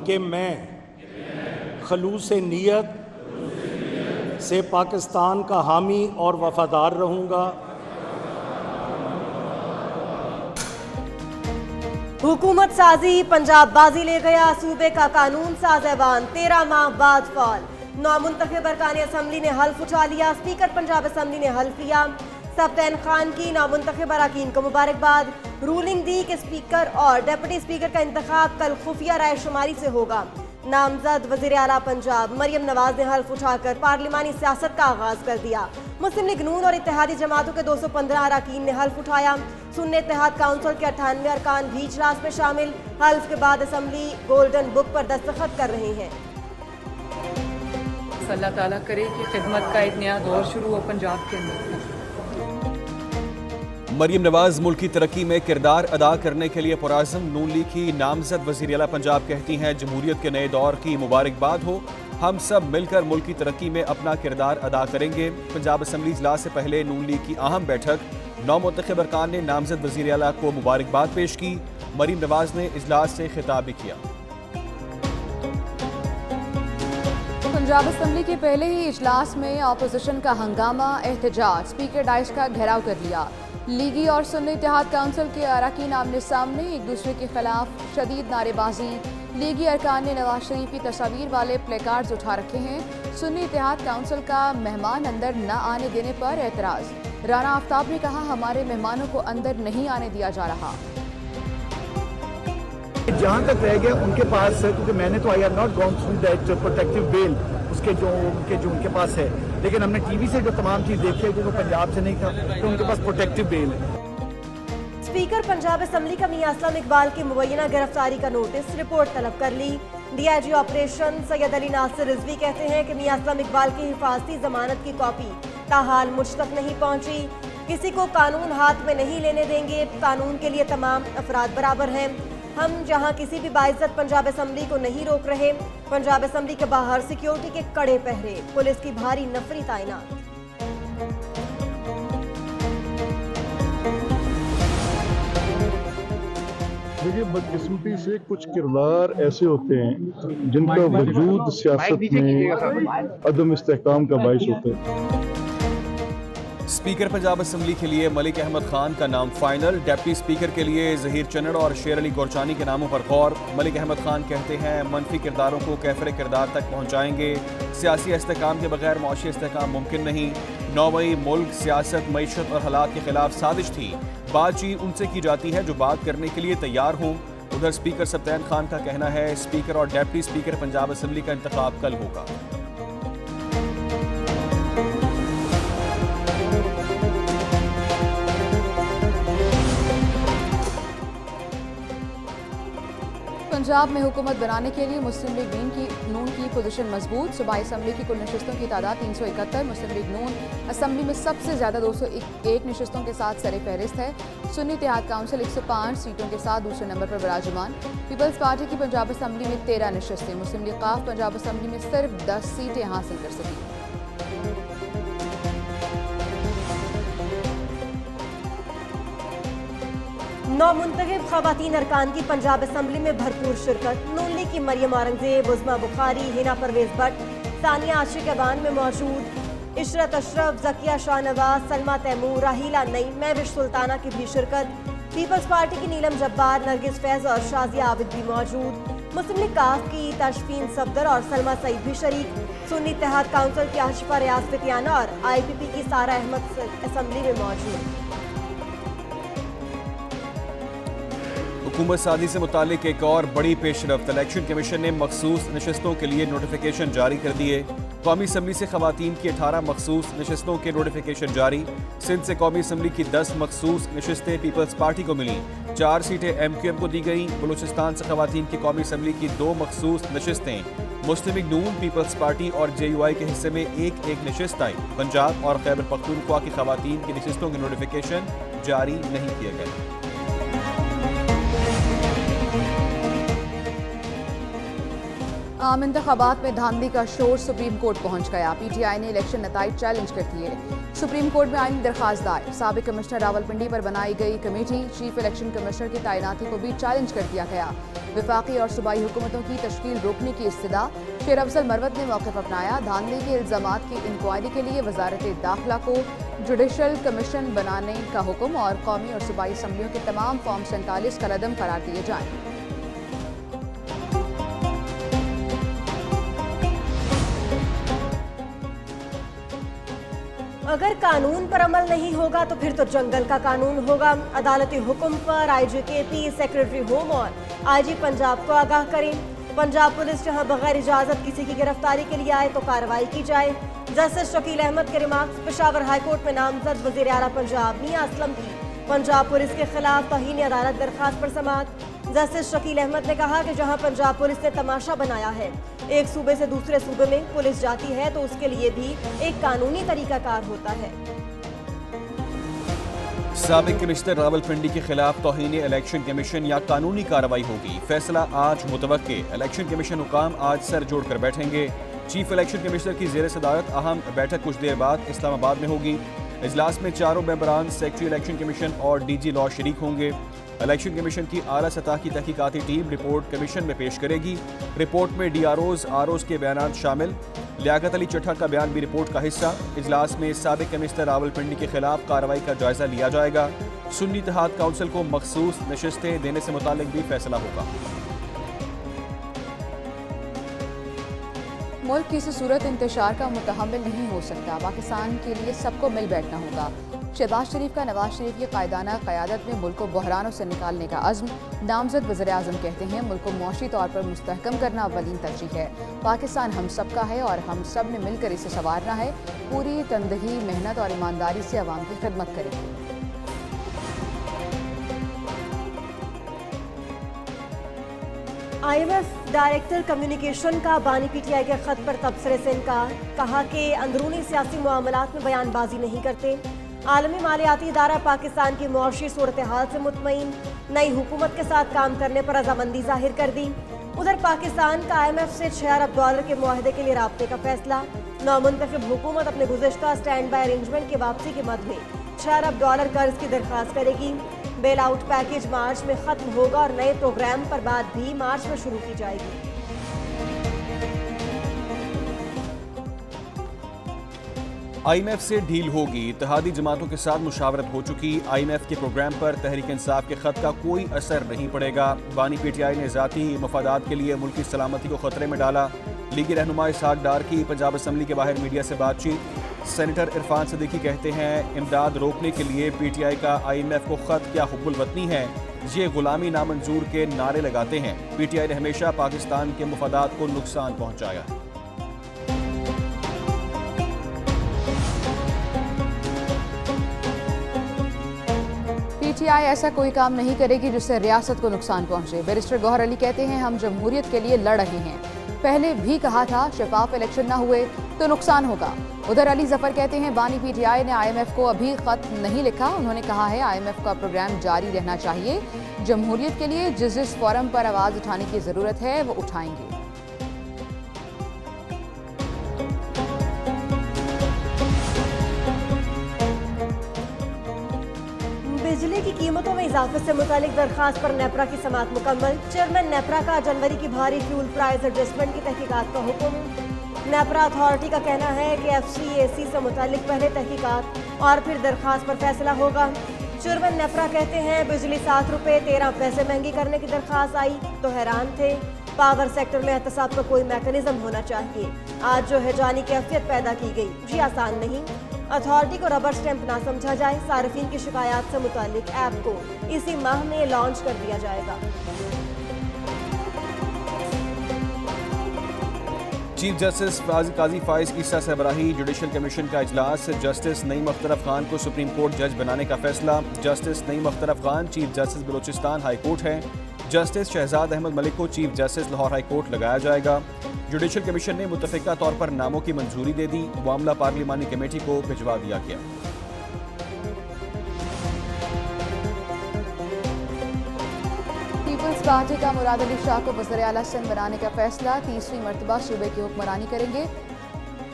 कि मैं खलूस नीयत से पाकिस्तान का हामी और वफादार रहूँगा। हुकूमत साजी पंजाब बाजी ले गया, सूबे का कानून साज ऐवान 13 माह बाद फाल। नामुंतखब अरकान असम्बली ने हल्फ उठा लिया, स्पीकर पंजाब असम्बली ने हल्फ लिया। सब्तैन खान की नामुंतखब अरकान को मुबारकबाद। रूलिंग दी कि स्पीकर और डिप्टी स्पीकर का इंतखाब कल खुफिया राय शुमारी से होगा। नामजद वज़ीर आला पंजाब मरियम नवाज ने हल्फ उठाकर पार्लिमानी सियासत का आगाज कर दिया। मुस्लिम लीग नून और इत्तेहादी जमातों के 215 अरकान ने हल्फ उठाया। सुन्नी इत्तेहाद काउंसिल के 98 अरकान भी इजलास में शामिल। हल्फ के बाद असम्बली गोल्डन बुक पर दस्तखत कर रहे हैं। अल्लाह ताला करे कि खिदमत का एक नया दौर शुरू हो पंजाब के अंदर। मरियम नवाज मुल्क की तरक्की में किरदार अदा करने के लिए पुराज़म नून लीग की नामजद वज़ीर आला पंजाब कहती हैं, जमहूरियत के नए दौर की मुबारकबाद हो। हम सब मिलकर मुल्क की तरक्की में अपना किरदार अदा करेंगे। पंजाब असम्बली इजलास से पहले नून लीग की अहम बैठक। नामुंतखब अरकान ने नामजद वज़ीर आला को मुबारकबाद पेश की। मरियम नवाज ने इजलास से खिताब भी किया। पंजाब असम्बली के पहले ही इजलास में अपोजिशन का हंगामा, एहतजाज, स्पीकर डाइश का घेराव कर लिया। लीगी और सुन्नी इत्तेहाद काउंसिल के अरकान आमने सामने एक दूसरे के खिलाफ शदीद नारेबाजी। लीगी अरकान ने नवाज शरीफ की तस्वीर वाले प्लेकार्ड्स उठा रखे हैं। सुन्नी इत्तेहाद काउंसिल का मेहमान अंदर न आने देने पर एतराज़। राना आफ्ताब ने कहा, हमारे मेहमानों को अंदर नहीं आने दिया जा रहा। जहाँ तक रह गया उनके पास, क्योंकि मैंने तो I are not gone through that protective bell उसके जो उनके पास है, लेकिन हमने टीवी से जो तमाम चीज़ देखी है जो पंजाब से नहीं था, तो उनके पास प्रोटेक्टिव बेल है। स्पीकर पंजाब असम्बली का मियां असलम इकबाल की मुबैना गिरफ्तारी का नोटिस, रिपोर्ट तलब कर ली। DIG ऑपरेशन सैयद अली नासिर रिजवी कहते हैं कि मियां असलम इकबाल की हिफाजती जमानत की कॉपी ताहाल मुझ तक नहीं पहुंची। किसी को कानून हाथ में नहीं लेने देंगे। कानून के लिए तमाम अफराद बराबर हैं। हम जहां किसी भी बाइज्जत पंजाब असम्बली को नहीं रोक रहे। पंजाब असम्बली के बाहर सिक्योरिटी के कड़े पहरे, पुलिस की भारी नफरी तैनात। देखिए, बदकिस्मती से कुछ किरदार ऐसे होते हैं जिनका वजूद सियासत में अदम इस्तेहकाम का बाइस होता है। स्पीकर पंजाब असम्बली के लिए मलिक अहमद खान का नाम फाइनल। डिप्टी स्पीकर के लिए जहीर चन्नड़ और शेर अली गोरचानी के नामों पर गौर। मलिक अहमद खान कहते हैं, मनफी किरदारों को कैफर किरदार तक पहुँचाएंगे। सियासी इस्तेहकाम के बगैर मुआशी इस्तेहकाम मुमकिन नहीं। 9 मई मुल्क, सियासत, मईशत और हालात के खिलाफ साजिश थी। बातचीत उनसे की जाती है जो बात करने के लिए तैयार हों। उधर स्पीकर सब्तैन खान का कहना है, स्पीकर और डिप्टी स्पीकर पंजाब असम्बली का इंतखाब कल होगा। पंजाब में हुकूमत बनाने के लिए मुस्लिम लीग नून की पोजीशन मजबूत। सूबाई असम्बली की कुल नशिस्तों की तादाद 371। मुस्लिम लीग नून असम्बली में सबसे ज़्यादा 201 नशिस्तों के साथ सरे फहरिस्त है। सुन्नी इत्तेहाद काउंसिल 105 सीटों के साथ दूसरे नंबर पर विराजमान। पीपल्स पार्टी की पंजाब असम्बली में 13 नशिस्तें। मुस्लिम लीग काफ पंजाब असम्बली में सिर्फ 10 सीटें हासिल कर सकी। नामुंतखब खवातीन अरकान की पंजाब असम्बली में भरपूर शिरकत। नून लीग की मरियम औरंगजेब, उज़मा बुखारी, हिना परवेज भट्ट, सानिया आशिक अबान में मौजूद। इशरत अशरफ, जकिया शाहनवाज, सलमा तैमूर, राहीला नईम, महविश सुल्ताना की भी शिरकत। पीपल्स पार्टी की नीलम जब्बार, नरगिस फैज और शाजिया आबिद भी मौजूद। मुस्लिम लीग काफ की तशफीन सफदर और सलमा सईद भी शरीक। सुन्नी इत्तेहाद काउंसिल की आशिफा रियाज फितियाना और IPP की सारा अहमद असम्बली में मौजूद। हुकूमत साजी से मुतालिक एक और बड़ी पेशरफ्त। इलेक्शन कमीशन ने मखसूस नशस्तों के लिए नोटिफिकेशन जारी कर दिए। कौमी असम्बली से खवातीन की 18 मखसूस नशस्तों के नोटिफिकेशन जारी। सिंध से कौमी असम्बली की 10 मखसूस नशस्तें पीपल्स पार्टी को मिली। 4 सीटें MQM को दी गई। बलूचिस्तान से खवातीन की कौमी असम्बली की 2 मखसूस नशस्तें मुस्लिम लीग नून, पीपल्स पार्टी और JUI के हिस्से में एक नशस्त आई। पंजाब और खैबर पख्तूनख्वा की खवातीन की नशस्तों के नोटिफिकेशन जारी नहीं किए गए। आम इंतखाबात में धांधली का शोर सुप्रीम कोर्ट पहुंच गया। PTI ने इलेक्शन नताइज चैलेंज कर दिए। सुप्रीम कोर्ट में आईनी दरखास्त दायर। साबिक कमिश्नर रावलपिंडी पर बनाई गई कमेटी, चीफ इलेक्शन कमिश्नर की तैनाती को भी चैलेंज कर दिया गया। विफाकी और सूबाई हुकूमतों की तश्कील रोकने की इस्तदा। शेर अफजल मरवत ने मौक़िफ़ अपनाया। धांधली के इल्ज़ामात की इंक्वायरी के लिए वजारत दाखिला को जुडिशल कमीशन बनाने का हुक्म और कौमी और सूबाई असम्बलियों के तमाम फॉर्म 47 कलअदम करार दिए जाएं। अगर कानून पर अमल नहीं होगा तो फिर तो जंगल का कानून होगा। अदालती हुक्म पर IGKP, सेक्रेटरी होम और IG पंजाब को आगाह करें। पंजाब पुलिस जहां बगैर इजाजत किसी की गिरफ्तारी के लिए आए तो कार्रवाई की जाए। जस्टिस शकील अहमद के रिमार्क्स। पेशावर हाईकोर्ट में नामजद वजीर आला पंजाब मियां असलम की पंजाब पुलिस के खिलाफ तौहीन अदालत दरखास्त पर समाअत। जस्टिस शकील अहमद ने कहा कि जहां पंजाब पुलिस ने तमाशा बनाया है, एक सूबे से दूसरे सूबे में पुलिस जाती है तो उसके लिए भी एक कानूनी तरीकाकार होता है। साबिक कमिश्नर रावलपिंडी के खिलाफ तौहीन इलेक्शन कमीशन या कानूनी कार्रवाई होगी। फैसला आज मुतवक्के। इलेक्शन कमीशन हुकाम आज सर जोड़कर बैठेंगे। चीफ इलेक्शन कमिश्नर की ज़ेर सदारत अहम बैठक कुछ देर बाद इस्लामाबाद में होगी। इजलास में चारों मेंबरान, सेक्रेटरी इलेक्शन कमीशन और DG लॉ शरीक होंगे। इलेक्शन कमीशन की आला सतह की तहकीकाती टीम रिपोर्ट कमीशन में पेश करेगी। रिपोर्ट में DROs, ROs के बयान शामिल। लियाकत अली चट्ठा का बयान भी रिपोर्ट का हिस्सा। इजलास में साबिक कमिश्नर रावलपिंडी के खिलाफ कार्रवाई का जायजा लिया जाएगा। सुन्नी इत्तेहाद काउंसिल को मखसूस नशिस्तें देने से मुतालिक भी फैसला होगा। मुल्क किसी सूरत इंतशार का मुतहम्मिल नहीं हो सकता। पाकिस्तान के लिए सबको मिल बैठना होगा। शहबाज शरीफ का नवाज शरीफ की कायदाना क़यादत में मुल्क को बहरानों से निकालने का अज़्म। नामजद वज़ीर आज़म कहते हैं मुल्क को मौशी तौर पर मुस्तहकम करना अव्वलीन तरजीह है। पाकिस्तान हम सब का है और हम सब ने मिलकर इसे संवारना है। पूरी तनदही, मेहनत और ईमानदारी से अवाम की खिदमत करेंगे। IMF डायरेक्टर कम्युनिकेशन का बानी PTI के खत पर तबसरे से इनकार। कहा कि अंदरूनी सियासी मामलात में बयानबाजी नहीं करते। आलमी मालियाती इदारा पाकिस्तान की मुआशी सूरत हाल से मुतमईन। नई हुकूमत के साथ काम करने पर रजामंदी जाहिर कर दी। उधर पाकिस्तान का IMF से $6 अरब के मुआहदे के लिए राब्ते का फैसला। नौमुंतखब हुकूमत अपने गुज़िश्ता स्टैंड बाय अरेंजमेंट की वापसी के मद में $6 अरब कर्ज की दरख्वास्त करेगी। बेल आउट पैकेज मार्च में खत्म होगा और नए प्रोग्राम पर बात भी मार्च में शुरू की जाएगी। IMF से ढील होगी। इत्तेहादी जमातों के साथ मुशावरत हो चुकी। IMF के प्रोग्राम पर तहरीक इंसाफ के खत का कोई असर नहीं पड़ेगा। बानी PTI ने ज़ाती मफादात के लिए मुल्क की सलामती को खतरे में डाला। लीगी रहनुमा इसहाक डार की पंजाब असम्बली के बाहर मीडिया से बातचीत। सेनेटर इरफान सदीकी कहते हैं इमदाद रोकने के लिए PTI का IMF को खत क्या हुब्बुल वतनी है, ये गुलामी नामंजूर के नारे लगाते हैं। PTI ने हमेशा पाकिस्तान के मफादात को नुकसान पहुँचाया। PTI ऐसा कोई काम नहीं करेगी जिससे रियासत को नुकसान पहुंचे। बैरिस्टर गौहर अली कहते हैं हम जमहूरियत के लिए लड़ रहे हैं। पहले भी कहा था शफाफ इलेक्शन ना हुए तो नुकसान होगा। उधर अली जफर कहते हैं बानी PTI ने IMF को अभी खत नहीं लिखा। उन्होंने कहा है IMF का प्रोग्राम जारी रहना चाहिए। जमहूरियत के लिए जिस फोरम पर आवाज़ उठाने की ज़रूरत है वो उठाएंगे। बिजली की कीमतों में इजाफे से मुतालिक दरखास्त पर नेपरा की समाअत मुकम्मल। चेयरमैन नेपरा का जनवरी की भारी फ्यूल प्राइस एडजस्टमेंट की तहकीकात का हुक्म। नेपरा अथॉरिटी का कहना है कि FCAC से मुतालिक पहले तहकीकात और फिर दरखास्त पर फैसला होगा। चेयरमैन नेपरा कहते हैं बिजली 7 रुपये 13 पैसे महंगी करने की दरखास्त आई तो हैरान थे। पावर सेक्टर में एहतसाब का कोई मैकेनिज्म होना चाहिए। आज जो है जानी कैफियत पैदा की गई जी आसान नहीं। अथॉरिटी को रबर स्टैंप ना समझा जाए। सार्फिन की शिकायत से मुतालिक ऐप को इसी माह में लॉन्च कर दिया जाएगा। चीफ जस्टिस काजी फाइज ईसा सरबराही। जुडिशल कमीशन का इजलास। जस्टिस नईम अख्तर खान को सुप्रीम कोर्ट जज बनाने का फैसला। Justice Naeem Akhtar Khan chief justice Balochistan high court हैं। जस्टिस शहजाद अहमद मलिक को chief justice Lahore high court लगाया जाएगा। जुडिशल कमीशन ने मुतफिका तौर पर नामों की मंजूरी दे दी। मामला पार्लिमानी कमेटी को भिजवा दिया गया। पीपल्स पार्टी का मुराद अली शाह को वज़ीर आला सिंध बनाने का फैसला, तीसरी मरतबा सूबे की हुक्मरानी करेंगे।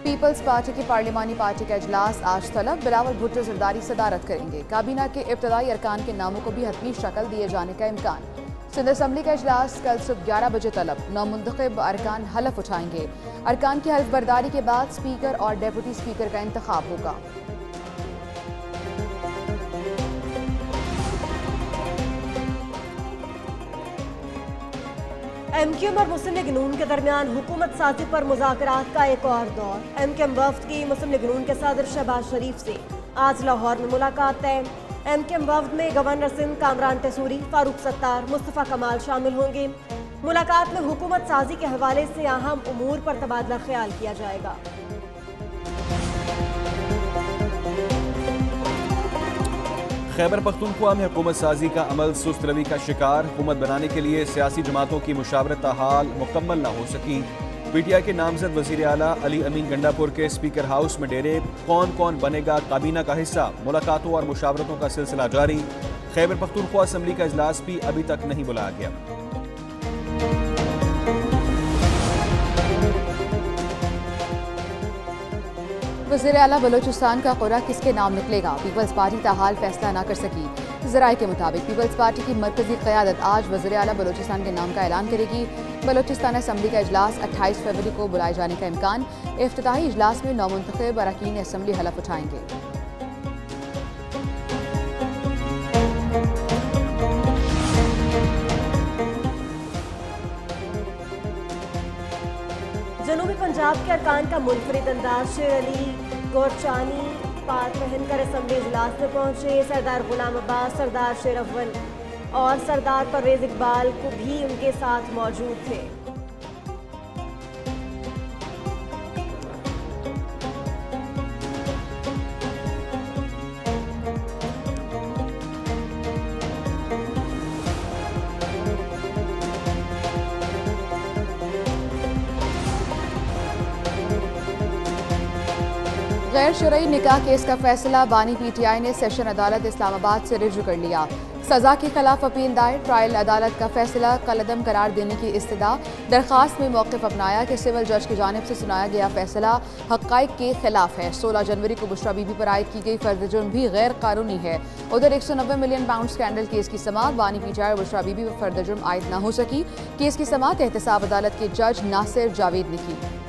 पीपल्स पार्टी की पार्लिमानी पार्टी का इजलास आज तलब, बिलावल भुट्टो जरदारी सदारत करेंगे। काबीना के इब्तदाई अरकान के नामों को भी हतमी शक्ल दिए जाने का इम्कान। सिंध असम्बली का इजलास कल सुबह 11 बजे तलब, नौमुंतखब अरकान हलफ उठाएंगे। अरकान की हल्फ बर्दारी के बाद स्पीकर और डेप्यूटी स्पीकर का इंतखाब होगा। एमक्यूएम और मुस्लिम लीग नून के दरमियान हुकूमत साजी पर मुज़ाकरात का एक और दौर। एमक्यूएम वफ्द की मुस्लिम लीग नून के सदर शहबाज शरीफ से आज लाहौर में मुलाकात तय। एमक्यूएम वफ्द में गवर्नर सिंध कामरान तसूरी, फारूक सत्तार, मुस्तफ़ा कमाल शामिल होंगे। मुलाकात में हुकूमत साजी के हवाले से अहम उमूर पर तबादला ख्याल किया जाएगा। खैबर पख्तूनख्वा में हुकूमत साजी का अमल सुस्त रवि का शिकार, हुकूमत बनाने के लिए सियासी जमातों की मुशावरत हाल मुकम्मल न हो सकी। पीटीआई के नामजद वज़ीर आला अली अमीन गंडापुर के स्पीकर हाउस में डेरे, कौन कौन बनेगा काबीना का हिस्सा, मुलाकातों और मुशावरतों का सिलसिला जारी। खैबर पख्तूनख्वा असम्बली का इजलास भी अभी तक नहीं बुलाया गया। वज़ीर आला बलोचिस्तान का क़ुरा किसके नाम निकलेगा, पीपल्स पार्टी ताहाल फैसला न कर सकी। ज़राए के मुताबिक पीपल्स पार्टी की मरकजी क़यादत आज वज़ीर आला बलोचिस्तान के नाम का ऐलान करेगी। बलोचिस्तान असम्बली का इजलास 28 फरवरी को बुलाए जाने का इम्कान। इफ्तिताही इजलास में नौमुंतखब अरकान असम्बली हलफ उठाएंगे। जनूबी पंजाब के अरकान का मुनफरिद अंदाज, शेर अली गोरचानी पाक पहनकर असम्बली इजलास में पहुंचे। सरदार गुलाम अब्बास, सरदार शेर अव्वल और सरदार परवेज इकबाल को भी उनके साथ मौजूद थे। गैर शरई निकाह केस का फैसला, बानी पीटीआई ने सेशन अदालत इस्लामाबाद से रिजू कर लिया। सजा के खिलाफ अपील दायर, ट्रायल अदालत का फैसला कलअदम करार देने की इस्तदा। दरख्वास्त में मौक़िफ़ अपनाया कि सिविल जज की जानिब से सुनाया गया फैसला हक़ाइक़ के खिलाफ है। 16 जनवरी को बुशरा बीबी पर आयद की गई फर्द जुर्म भी गैर कानूनी है। उधर 190 मिलियन पाउंड स्कैंडल केस की समाअत, बानी पीटीआई और बुशरा बीबी पर फर्द जुर्म आयद न हो सकी। केस की समाअत एहतसाब अदालत के जज नासिर जावेद ने की।